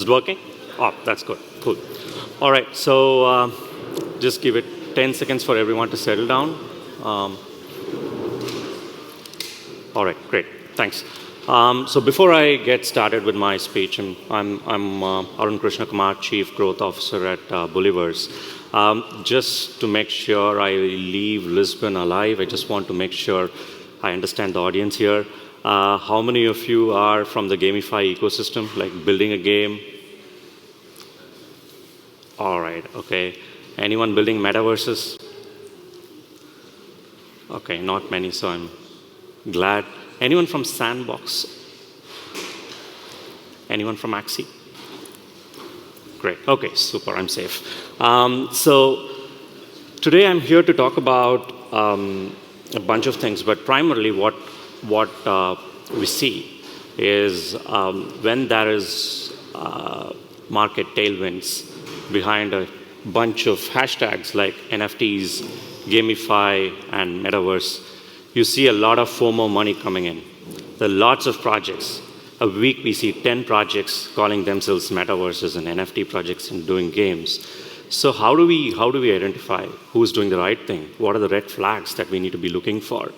Is it working? Oh, that's good. Cool. All right. So just give it 10 seconds for everyone to settle down. Um, all right. Great. Thanks. So before I get started with my speech, I'm Arun Krishna Kumar, Chief Growth Officer at Bolivar's. Just to make sure I leave Lisbon alive, I just want to make sure I understand the audience here. How many of you are from the GameFi ecosystem, like building a game? All right, okay. Anyone building metaverses? Okay, not many, so I'm glad. Anyone from Sandbox? Anyone from Axie? Great, okay, super, I'm safe. So today I'm here to talk about a bunch of things, but primarily what we see is when there is market tailwinds behind a bunch of hashtags like NFTs, GameFi, and Metaverse, you see a lot of FOMO money coming in. There are lots of projects. A week we see 10 projects calling themselves Metaverses and NFT projects and doing games. So how do we identify who's doing the right thing? What are the red flags that we need to be looking for?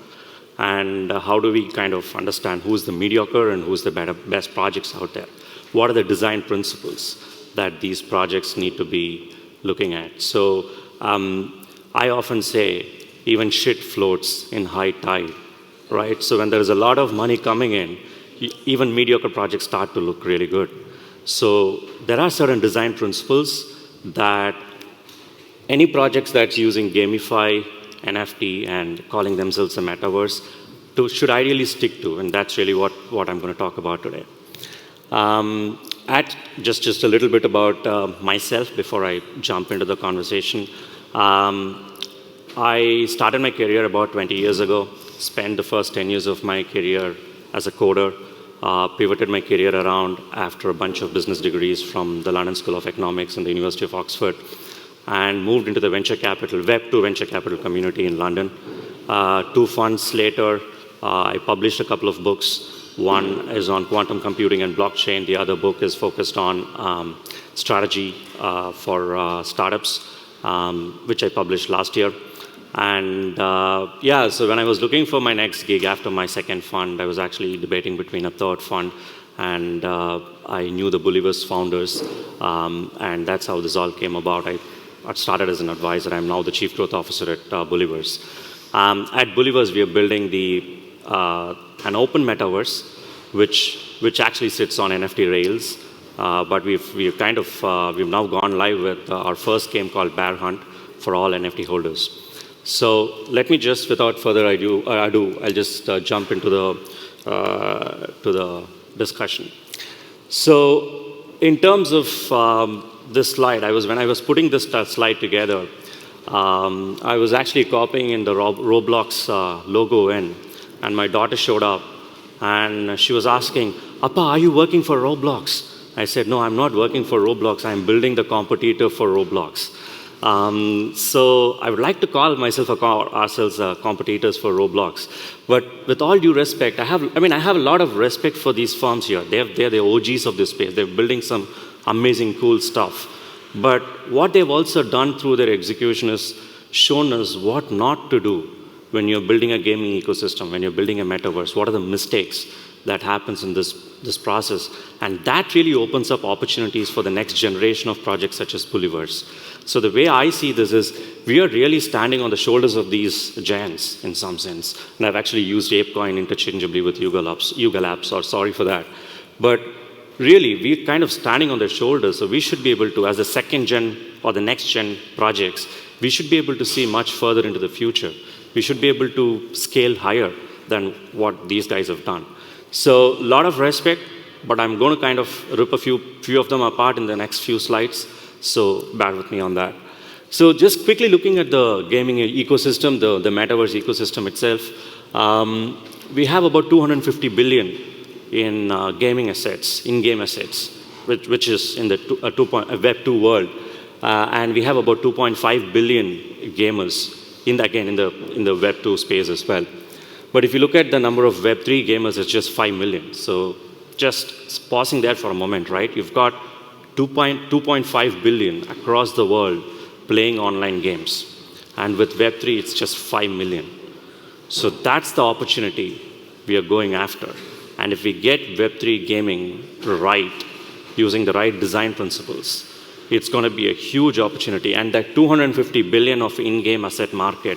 And how do we kind of understand who's the mediocre and who's the best projects out there? What are the design principles that these projects need to be looking at? So I often say, even shit floats in high tide, right? So when there is a lot of money coming in, even mediocre projects start to look really good. So there are certain design principles that any projects that's using GameFi, NFT, and calling themselves a metaverse should ideally stick to, and that's really what I'm going to talk about today. Just a little bit about myself before I jump into the conversation. I started my career about 20 years ago, spent the first 10 years of my career as a coder, pivoted my career around after a bunch of business degrees from the London School of Economics and the University of Oxford, and moved into the venture capital, Web2 venture capital community in London. 2 funds later, I published a couple of books. One is on quantum computing and blockchain. The other book is focused on strategy for startups, which I published last year. And so when I was looking for my next gig after my second fund, I was actually debating between a third fund, and I knew the Bolivar's founders, and that's how this all came about. I started as an advisor. I'm now the Chief Growth Officer at Bolivar's. At Bolivar's, we are building an open metaverse, which actually sits on NFT rails. But we've now gone live with our first game called Bear Hunt for all NFT holders. So let me just, without further ado, I'll just jump into the discussion. So in terms of this slide, when I was putting this slide together, I was actually copying in the Roblox logo in, and my daughter showed up, and she was asking, "Appa, are you working for Roblox?" I said, "No, I'm not working for Roblox. I'm building the competitor for Roblox." So I would like to call ourselves competitors for Roblox. But with all due respect, I have a lot of respect for these firms here. They're the OGs of this space. They're building some amazing, cool stuff. But what they've also done through their execution is shown us what not to do when you're building a gaming ecosystem, when you're building a metaverse. What are the mistakes that happens in this process? And that really opens up opportunities for the next generation of projects such as Bolivar's. So the way I see this is we are really standing on the shoulders of these giants in some sense. And I've actually used ApeCoin interchangeably with Yuga Labs, so sorry for that. But really, we're kind of standing on their shoulders, so we should be able to, as the second gen or the next gen projects, we should be able to see much further into the future. We should be able to scale higher than what these guys have done. So a lot of respect, but I'm going to kind of rip a few of them apart in the next few slides, so bear with me on that. So just quickly looking at the gaming ecosystem, the metaverse ecosystem itself, we have about 250 billion in gaming assets, in-game assets, which is in the Web2 world. And we have about 2.5 billion gamers, in the Web2 space as well. But if you look at the number of Web3 gamers, it's just 5 million. So just pausing there for a moment, right? You've got 2.5 billion across the world playing online games. And with Web3, it's just 5 million. So that's the opportunity we are going after. And if we get Web3 gaming right, using the right design principles, it's going to be a huge opportunity. And that 250 billion of in-game asset market,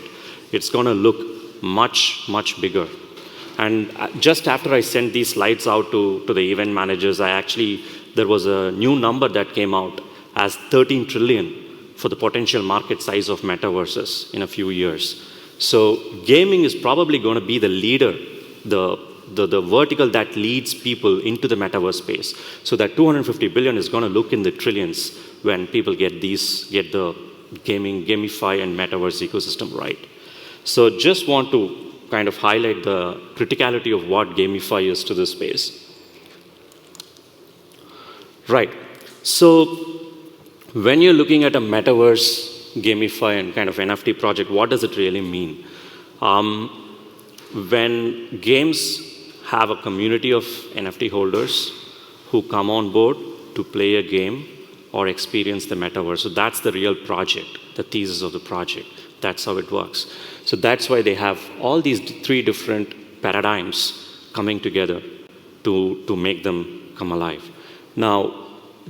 it's going to look much, much bigger. And just after I sent these slides out to the event managers, there was a new number that came out as 13 trillion for the potential market size of metaverses in a few years. So gaming is probably going to be the leader, the vertical that leads people into the metaverse space. So that 250 billion is going to look in the trillions when people get the gaming, GameFi, and metaverse ecosystem right. So just want to kind of highlight the criticality of what GameFi is to this space. Right. So when you're looking at a metaverse, GameFi, and kind of NFT project, what does it really mean? When games have a community of NFT holders who come on board to play a game or experience the metaverse, so that's the real project, the thesis of the project. That's how it works. So that's why they have all these 3 different paradigms coming together to make them come alive. Now,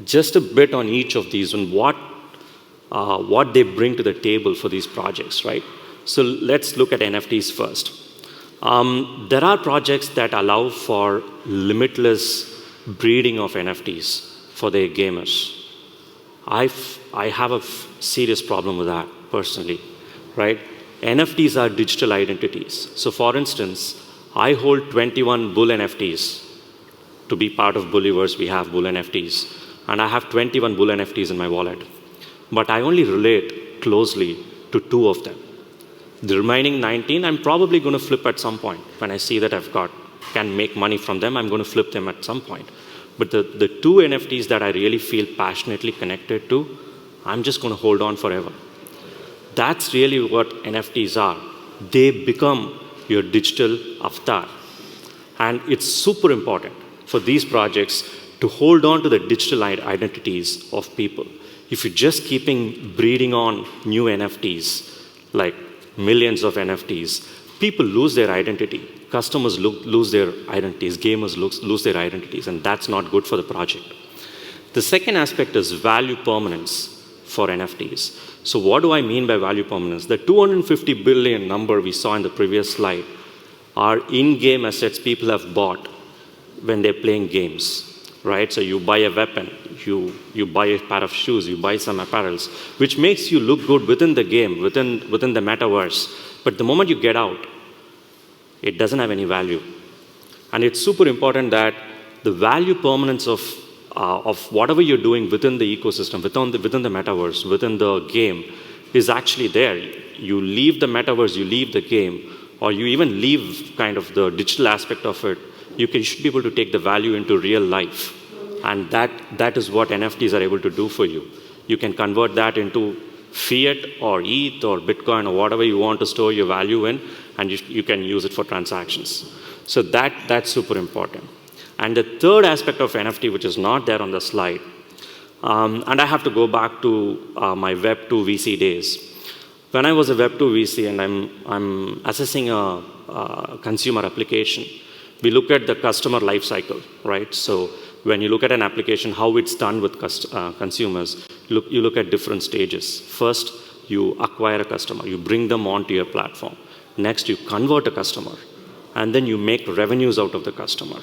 just a bit on each of these and what they bring to the table for these projects, right? So let's look at NFTs first. There are projects that allow for limitless breeding of NFTs for their gamers. I have a serious problem with that, personally, right? NFTs are digital identities. So for instance, I hold 21 Bull NFTs. To be part of Bulliverse, we have Bull NFTs. And I have 21 Bull NFTs in my wallet. But I only relate closely to 2 of them. The remaining 19, I'm probably going to flip at some point. When I see that can make money from them, I'm going to flip them at some point. But the 2 NFTs that I really feel passionately connected to, I'm just going to hold on forever. That's really what NFTs are. They become your digital avatar. And it's super important for these projects to hold on to the digital identities of people. If you're just keeping breeding on new NFTs, like millions of NFTs, people lose their identity. Customers lose their identities. Gamers lose their identities. And that's not good for the project. The second aspect is value permanence for NFTs. So what do I mean by value permanence? The 250 billion number we saw in the previous slide are in-game assets people have bought when they're playing games, right? So you buy a weapon, you buy a pair of shoes, you buy some apparels, which makes you look good within the game, within the metaverse. But the moment you get out, it doesn't have any value. And it's super important that the value permanence of whatever you're doing within the ecosystem, within the metaverse, within the game, is actually there. You leave the metaverse, you leave the game, or you even leave kind of the digital aspect of it, you should be able to take the value into real life. And that is what NFTs are able to do for you. You can convert that into fiat or ETH or Bitcoin or whatever you want to store your value in, and you can use it for transactions. So that's super important. And the third aspect of NFT, which is not there on the slide, and I have to go back to my Web2 VC days. When I was a Web2 VC and I'm assessing a consumer application, we look at the customer life cycle, right? So when you look at an application, how it's done with consumers, you look at different stages. First, you acquire a customer. You bring them onto your platform. Next, you convert a customer. And then you make revenues out of the customer.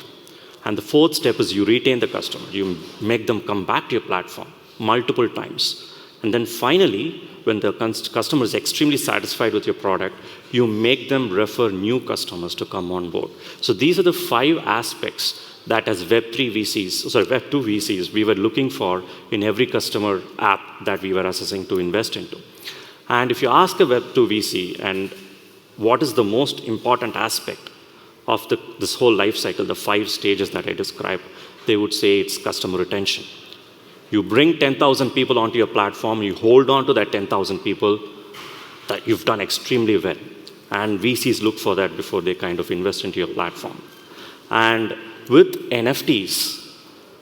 And the fourth step is you retain the customer. You make them come back to your platform multiple times. And then finally, when the customer is extremely satisfied with your product, you make them refer new customers to come on board. So these are the 5 aspects that as Web2 VCs, we were looking for in every customer app that we were assessing to invest into. And if you ask a Web2 VC, and what is the most important aspect of this whole life cycle, the 5 stages that I described, they would say it's customer retention. You bring 10,000 people onto your platform, you hold on to that 10,000 people, that you've done extremely well. And VCs look for that before they kind of invest into your platform. And with NFTs,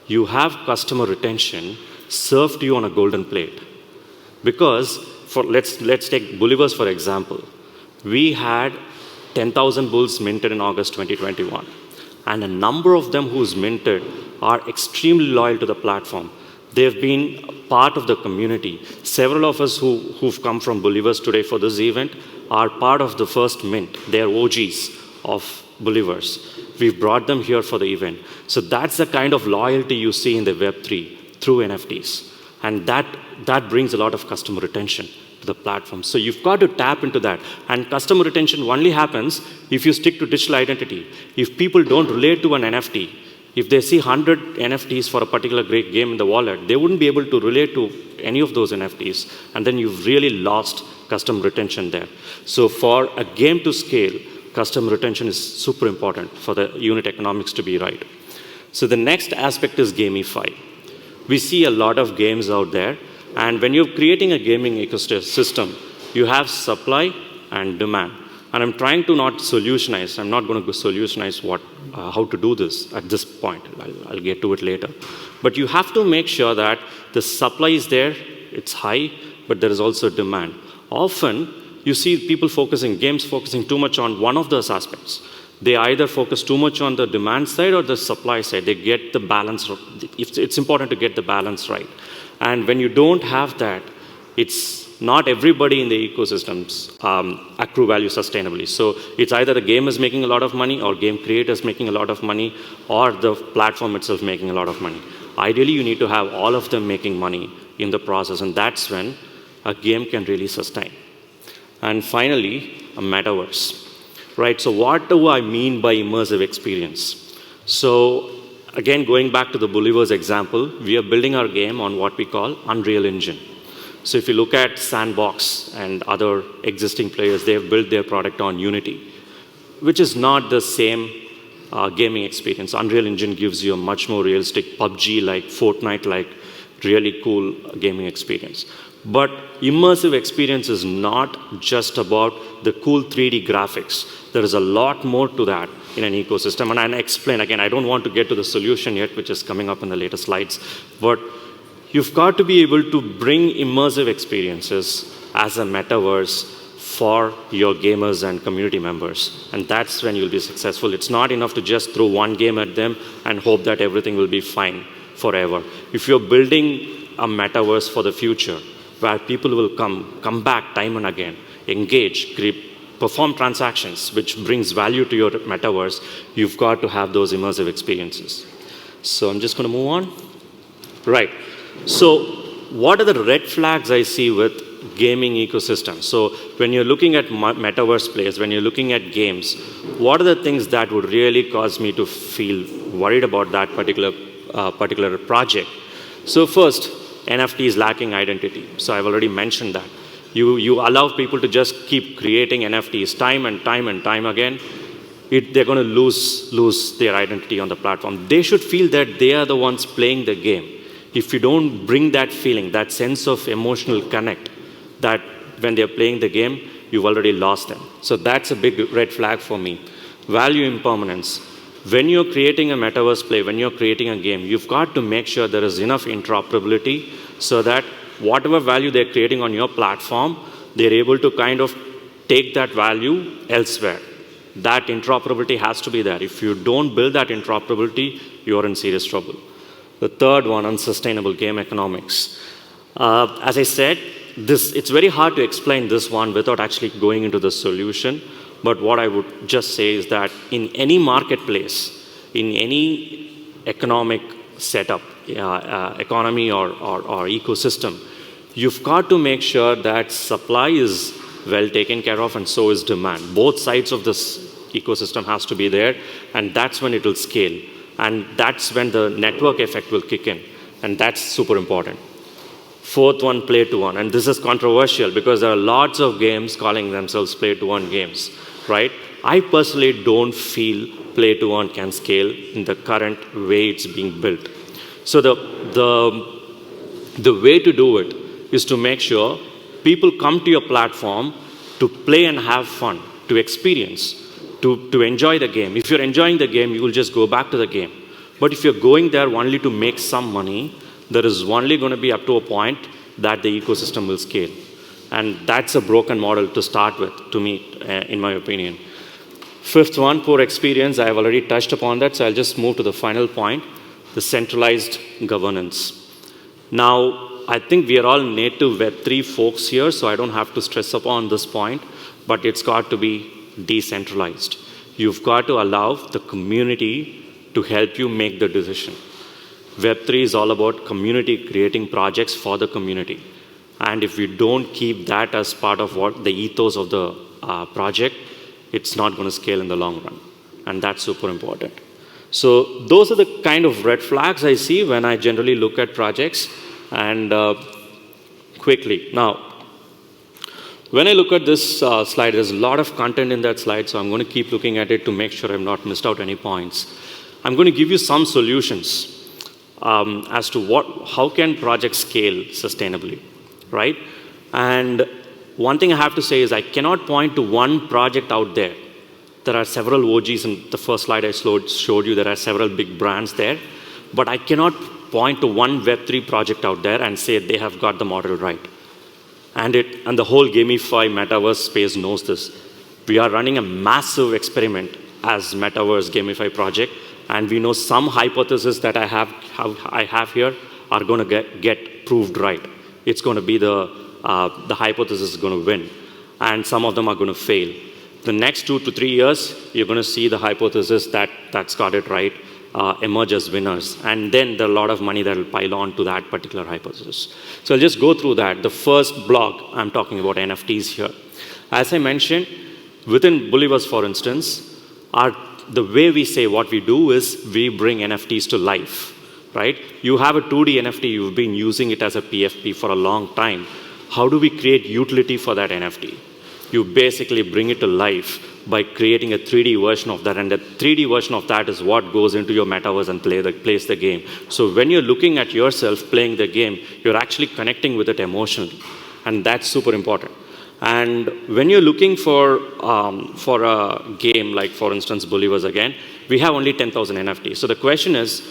you have customer retention served to you on a golden plate. Because let's take Bolivar's for example. We had 10,000 bulls minted in August 2021. And a number of them who's minted are extremely loyal to the platform. They've been part of the community. Several of us who've come from Bolivar's today for this event are part of the first mint. They're OGs of Bolivar's. We've brought them here for the event. So that's the kind of loyalty you see in the Web3 through NFTs. And that brings a lot of customer retention to the platform. So you've got to tap into that. And customer retention only happens if you stick to digital identity. If people don't relate to an NFT, if they see 100 NFTs for a particular great game in the wallet, they wouldn't be able to relate to any of those NFTs. And then you've really lost customer retention there. So for a game to scale, customer retention is super important for the unit economics to be right. So the next aspect is GameFi. We see a lot of games out there, and when you're creating a gaming ecosystem, you have supply and demand. And I'm trying to not solutionize. I'm not going to solutionize how to do this at this point. I'll get to it later. But you have to make sure that the supply is there, it's high, but there is also demand. Often, you see people games focusing too much on one of those aspects. They either focus too much on the demand side or the supply side. They get the balance. It's important to get the balance right. And when you don't have that, it's not everybody in the ecosystems accrue value sustainably. So it's either the game is making a lot of money, or game creators making a lot of money, or the platform itself making a lot of money. Ideally, you need to have all of them making money in the process, and that's when a game can really sustain. And finally, a metaverse. Right, so what do I mean by immersive experience? So again, going back to the Bolivar's example, we are building our game on what we call Unreal Engine. So if you look at Sandbox and other existing players, they have built their product on Unity, which is not the same gaming experience. Unreal Engine gives you a much more realistic PUBG-like, Fortnite-like, really cool gaming experience. But immersive experience is not just about the cool 3D graphics. There is a lot more to that in an ecosystem. And I'll explain, again, I don't want to get to the solution yet, which is coming up in the later slides. But you've got to be able to bring immersive experiences as a metaverse for your gamers and community members. And that's when you'll be successful. It's not enough to just throw one game at them and hope that everything will be fine forever. If you're building a metaverse for the future, where people will come back time and again, engage, perform transactions, which brings value to your metaverse, you've got to have those immersive experiences. So I'm just going to move on. Right. So what are the red flags I see with gaming ecosystem? So when you're looking at metaverse players, when you're looking at games, what are the things that would really cause me to feel worried about that particular project? So first, NFT is lacking identity. So I've already mentioned that. You allow people to just keep creating NFTs time and time again. They're going to lose their identity on the platform. They should feel that they are the ones playing the game. If you don't bring that feeling, that sense of emotional connect, that when they're playing the game, you've already lost them. So that's a big red flag for me. Value impermanence. When you're creating a metaverse play, when you're creating a game, you've got to make sure there is enough interoperability so that whatever value they're creating on your platform, they're able to kind of take that value elsewhere. That interoperability has to be there. If you don't build that interoperability, you're in serious trouble. The third one, unsustainable game economics. As I said, it's very hard to explain this one without actually going into the solution. But what I would just say is that in any marketplace, in any economic setup, economy or ecosystem, you've got to make sure that supply is well taken care of and so is demand. Both sides of this ecosystem has to be there, and that's when it will scale. And that's when the network effect will kick in, and that's super important. Fourth one, play to earn. And this is controversial because there are lots of games calling themselves play to earn games, right? I personally don't feel play to earn can scale in the current way it's being built. So the way to do it is to make sure people come to your platform to play and have fun, to experience, to enjoy the game. If you're enjoying the game, you will just go back to the game. But if you're going there only to make some money, there is only going to be up to a point that the ecosystem will scale. And that's a broken model to start with, to me, in my opinion. Fifth one, poor experience. I have already touched upon that, so I'll just move to the final point, the centralized governance. Now, I think we are all native Web3 folks here, so I don't have to stress upon this point, but it's got to be decentralized. You've got to allow the community to help you make the decision. Web3 is all about community creating projects for the community. And if we don't keep that as part of what the ethos of the project, it's not going to scale in the long run. And that's super important. So those are the kind of red flags I see when I generally look at projects. And quickly, now, when I look at this slide, there's a lot of content in that slide, so I'm going to keep looking at it to make sure I've not missed out any points. I'm going to give you some solutions as to how can projects scale sustainably, right? And one thing I have to say is I cannot point to one project out there. There are several OGs in the first slide I showed you. There are several big brands there. But I cannot point to one Web3 project out there and say they have got the model right. And the whole GameFi Metaverse space knows this. We are running a massive experiment as Metaverse GameFi project. And we know some hypotheses that I have here are going to get proved right. It's going to be the hypothesis is going to win. And some of them are going to fail. The next 2 to 3 years, you're going to see the hypothesis that's got it right emerge as winners. And then there are a lot of money that will pile on to that particular hypothesis. So I'll just go through that. The first block, I'm talking about NFTs here. As I mentioned, within Bolivar's, for instance, the way we say what we do is we bring NFTs to life, right? You have a 2D NFT, you've been using it as a PFP for a long time. How do we create utility for that NFT? You basically bring it to life by creating a 3D version of that, and the 3D version of that is what goes into your metaverse and plays the game. So when you're looking at yourself playing the game, you're actually connecting with it emotionally, and that's super important. And when you're looking for a game, like for instance Bolivar's again, we have only 10,000 NFTs. So the question is,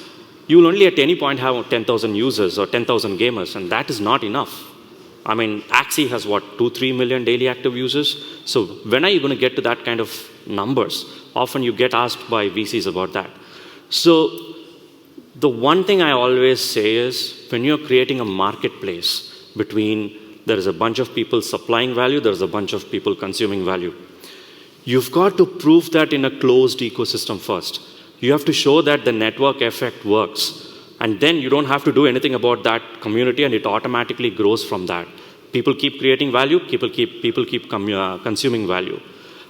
you will only at any point have 10,000 users or 10,000 gamers, and that is not enough. I mean, Axie has what, 2-3 million daily active users? So when are you going to get to that kind of numbers? Often you get asked by VCs about that. So the one thing I always say is, when you're creating a marketplace between, there is a bunch of people supplying value, there's a bunch of people consuming value. You've got to prove that in a closed ecosystem first. You have to show that the network effect works. And then you don't have to do anything about that community, and it automatically grows from that. People keep creating value, people keep consuming value.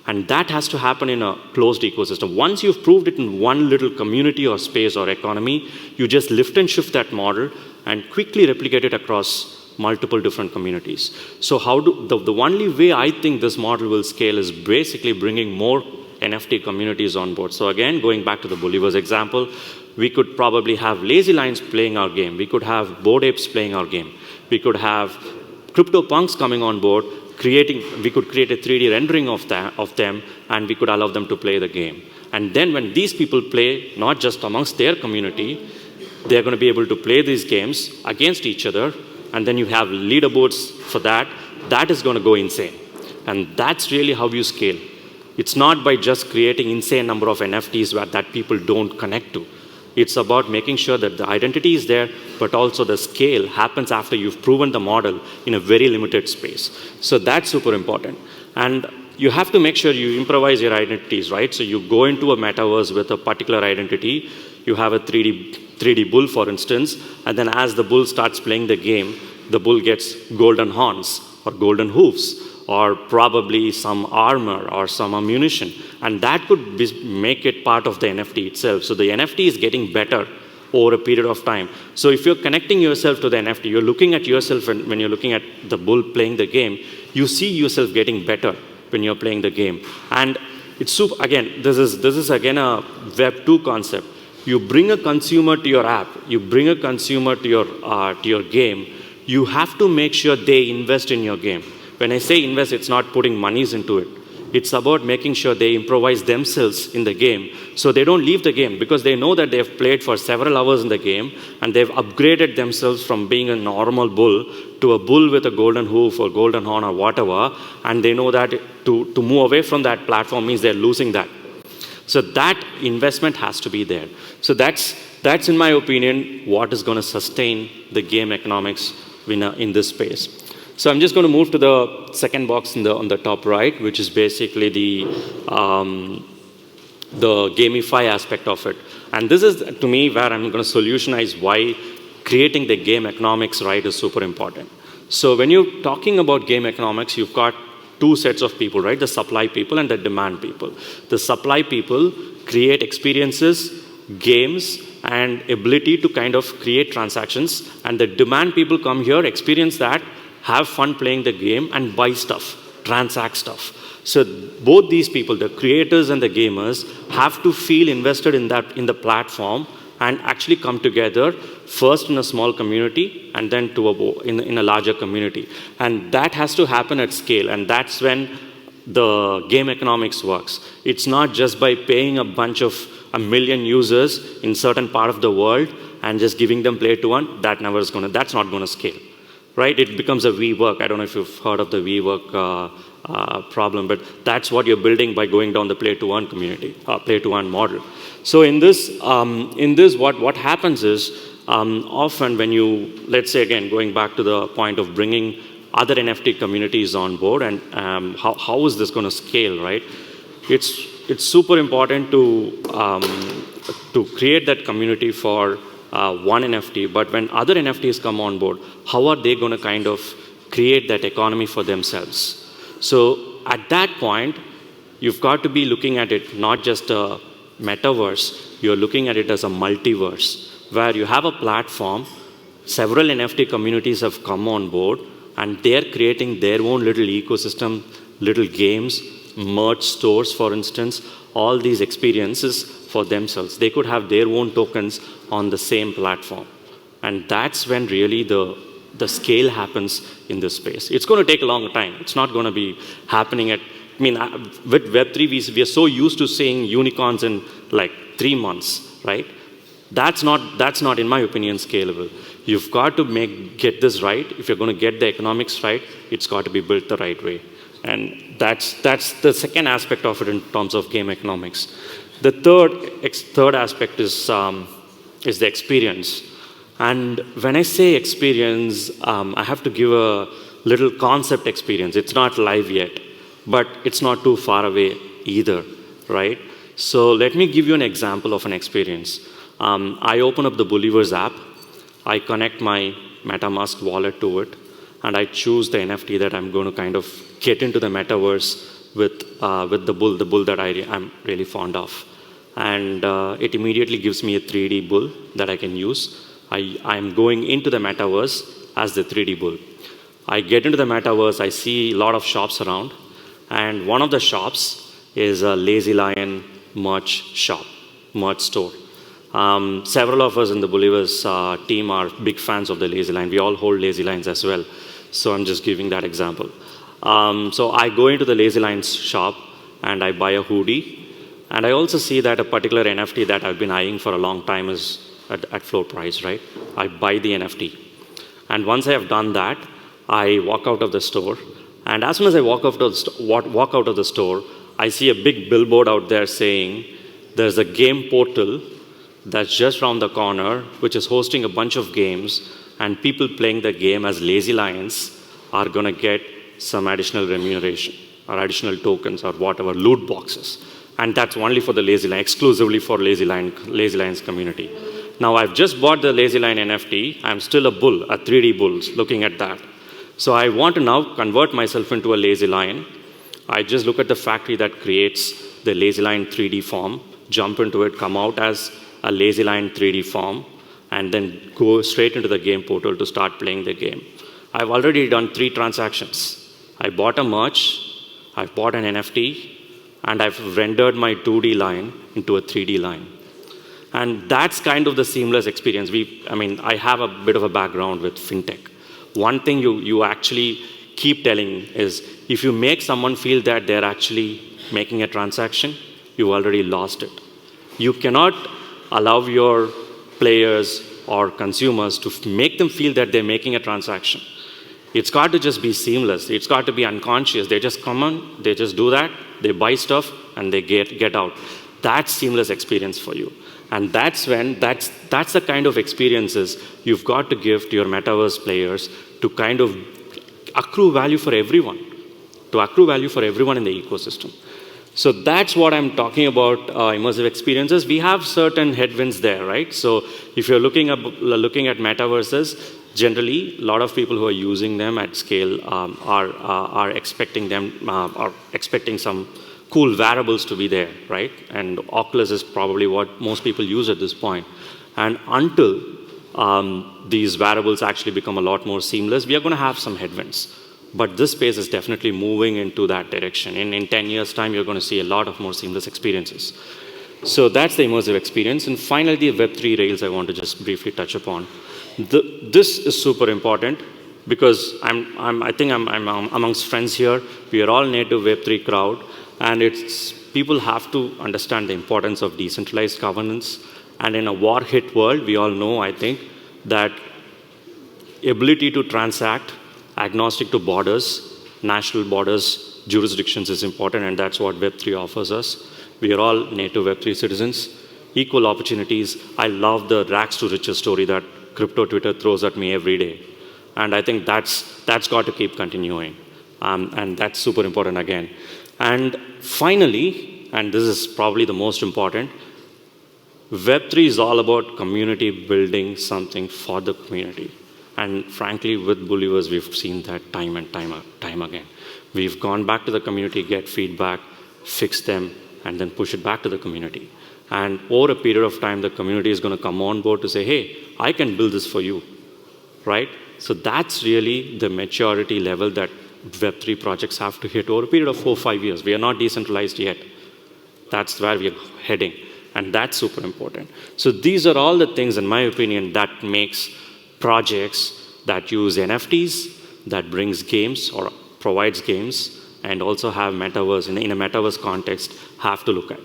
And that has to happen in a closed ecosystem. Once you've proved it in one little community or space or economy, you just lift and shift that model and quickly replicate it across multiple different communities. So the only way I think this model will scale is basically bringing more NFT communities on board. So again, going back to the Bolivar's example, we could probably have Lazy Lions playing our game. We could have Bored Apes playing our game. We could have CryptoPunks coming on board, we could create a 3D rendering of them, and we could allow them to play the game. And then when these people play, not just amongst their community, they're going to be able to play these games against each other, and then you have leaderboards for that. That is going to go insane. And that's really how you scale. It's not by just creating insane number of NFTs that people don't connect to. It's about making sure that the identity is there, but also the scale happens after you've proven the model in a very limited space. So that's super important. And you have to make sure you improvise your identities, right? So you go into a metaverse with a particular identity. You have a 3D bull, for instance, and then as the bull starts playing the game, the bull gets golden horns or golden hoofs, or probably some armor or some ammunition. And that could make it part of the NFT itself. So the NFT is getting better over a period of time. So if you're connecting yourself to the NFT, you're looking at yourself, and when you're looking at the bull playing the game, you see yourself getting better when you're playing the game. And it's super, again, this is again a Web 2 concept. You bring a consumer to your app, you bring a consumer to your game, you have to make sure they invest in your game. When I say invest, it's not putting monies into it. It's about making sure they improvise themselves in the game so they don't leave the game because they know that they've played for several hours in the game and they've upgraded themselves from being a normal bull to a bull with a golden hoof or golden horn or whatever, and they know that to move away from that platform means they're losing that. So that investment has to be there. So that's in my opinion, what is going to sustain the game economics in this space. So I'm just going to move to the second box on the top right, which is basically the GameFi aspect of it. And this is, to me, where I'm going to solutionize why creating the game economics right is super important. So when you're talking about game economics, you've got two sets of people, right? The supply people and the demand people. The supply people create experiences, games, and ability to kind of create transactions. And the demand people come here, experience that, have fun playing the game, and buy stuff, transact stuff. So both these people, the creators and the gamers, have to feel invested in the platform and actually come together first in a small community and then in a larger community. And that has to happen at scale, and that's when the game economics works. It's not just by paying a million users in certain part of the world and just giving them play to earn. That's not going to scale. Right? It becomes a WeWork. I don't know if you've heard of the WeWork problem, but that's what you're building by going down the play-to-earn community, play-to-earn model. So in this, what happens is often when you, let's say again, going back to the point of bringing other NFT communities on board, and how is this going to scale, right? It's super important to create that community for one NFT, but when other NFTs come on board, how are they going to kind of create that economy for themselves? So at that point, you've got to be looking at it not just a metaverse, you're looking at it as a multiverse, where you have a platform, several NFT communities have come on board, and they're creating their own little ecosystem, little games, merch stores, for instance, all these experiences for themselves. They could have their own tokens on the same platform. And that's when really the scale happens in this space. It's going to take a long time. It's not going to be happening with Web3, we are so used to seeing unicorns in like 3 months, right? That's not, in my opinion, scalable. You've got to get this right. If you're going to get the economics right, it's got to be built the right way. And that's the second aspect of it in terms of game economics. The third aspect is the experience. And when I say experience, I have to give a little concept experience. It's not live yet, but it's not too far away either, right? So let me give you an example of an experience. I open up the Believers app, I connect my MetaMask wallet to it, and I choose the NFT that I'm going to kind of get into the metaverse with the bull that I'm really fond of. And it immediately gives me a 3D bull that I can use. I'm going into the metaverse as the 3D bull. I get into the metaverse, I see a lot of shops around, and one of the shops is a Lazy Lion merch store. Several of us in the Believers team are big fans of the Lazy Lion. We all hold Lazy Lions as well. So I'm just giving that example. So I go into the Lazy Lions shop and I buy a hoodie. And I also see that a particular NFT that I've been eyeing for a long time is at floor price, right? I buy the NFT. And once I have done that, I walk out of the store. And as soon as I walk out of the store, I see a big billboard out there saying there's a game portal that's just around the corner, which is hosting a bunch of games, and people playing the game as Lazy Lions are going to get some additional remuneration or additional tokens or whatever, loot boxes. And that's only for the Lazy Lion, exclusively for Lazy Lions community. Now, I've just bought the Lazy Lion NFT. I'm still a bull, a 3D bull, looking at that. So I want to now convert myself into a Lazy Lion. I just look at the factory that creates the Lazy Lion 3D form, jump into it, come out as a Lazy Lion 3D form, and then go straight into the game portal to start playing the game. I've already done 3 transactions. I bought a merch, I've bought an NFT, and I've rendered my 2D line into a 3D line. And that's kind of the seamless experience. I have a bit of a background with fintech. One thing you actually keep telling is, if you make someone feel that they're actually making a transaction, you've already lost it. You cannot allow your players or consumers to make them feel that they're making a transaction. It's got to just be seamless. It's got to be unconscious. They just come on, they just do that, they buy stuff, and they get out. That's seamless experience for you. And that's the kind of experiences you've got to give to your metaverse players to kind of accrue value for everyone, in the ecosystem. So that's what I'm talking about, immersive experiences. We have certain headwinds there, right? So if you're looking at metaverses, generally, a lot of people who are using them at scale are expecting some cool variables to be there, right? And Oculus is probably what most people use at this point. And until these variables actually become a lot more seamless, we are going to have some headwinds. But this space is definitely moving into that direction. In 10 years' time, you're going to see a lot of more seamless experiences. So that's the immersive experience. And finally, the Web3 rails I want to just briefly touch upon. This is super important because I think I'm amongst friends here. We are all native Web3 crowd. And people have to understand the importance of decentralized governance. And in a war-hit world, we all know, I think, that ability to transact agnostic to borders, national borders, jurisdictions is important, and that's what Web3 offers us. We are all native Web3 citizens, equal opportunities. I love the rags to riches story that crypto Twitter throws at me every day. And I think that's got to keep continuing. And that's super important again. And finally, and this is probably the most important, Web3 is all about community building something for the community. And frankly, with Believers, we've seen that time and time again. We've gone back to the community, get feedback, fix them, and then push it back to the community. And over a period of time, the community is going to come on board to say, hey, I can build this for you, right? So that's really the maturity level that Web3 projects have to hit over a period of 4 or 5 years. We are not decentralized yet. That's where we are heading. And that's super important. So these are all the things, in my opinion, that makes projects that use NFTs, that brings games or provides games, and also have metaverse, in a metaverse context, have to look at.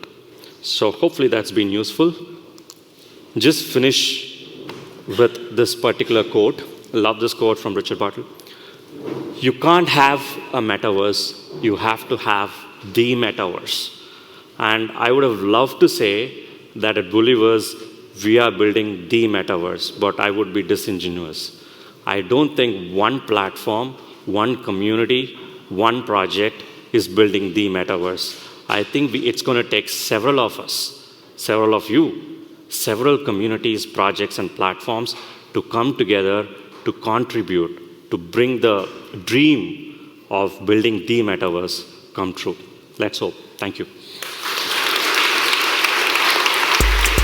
So hopefully that's been useful. Just finish with this particular quote. I love this quote from Richard Bartle. You can't have a metaverse, you have to have the metaverse. And I would have loved to say that at Believers, we are building the metaverse, but I would be disingenuous. I don't think one platform, one community, one project is building the metaverse. I think it's going to take several of us, several of you, several communities, projects, and platforms to come together to contribute, to bring the dream of building the metaverse come true. Let's hope. Thank you.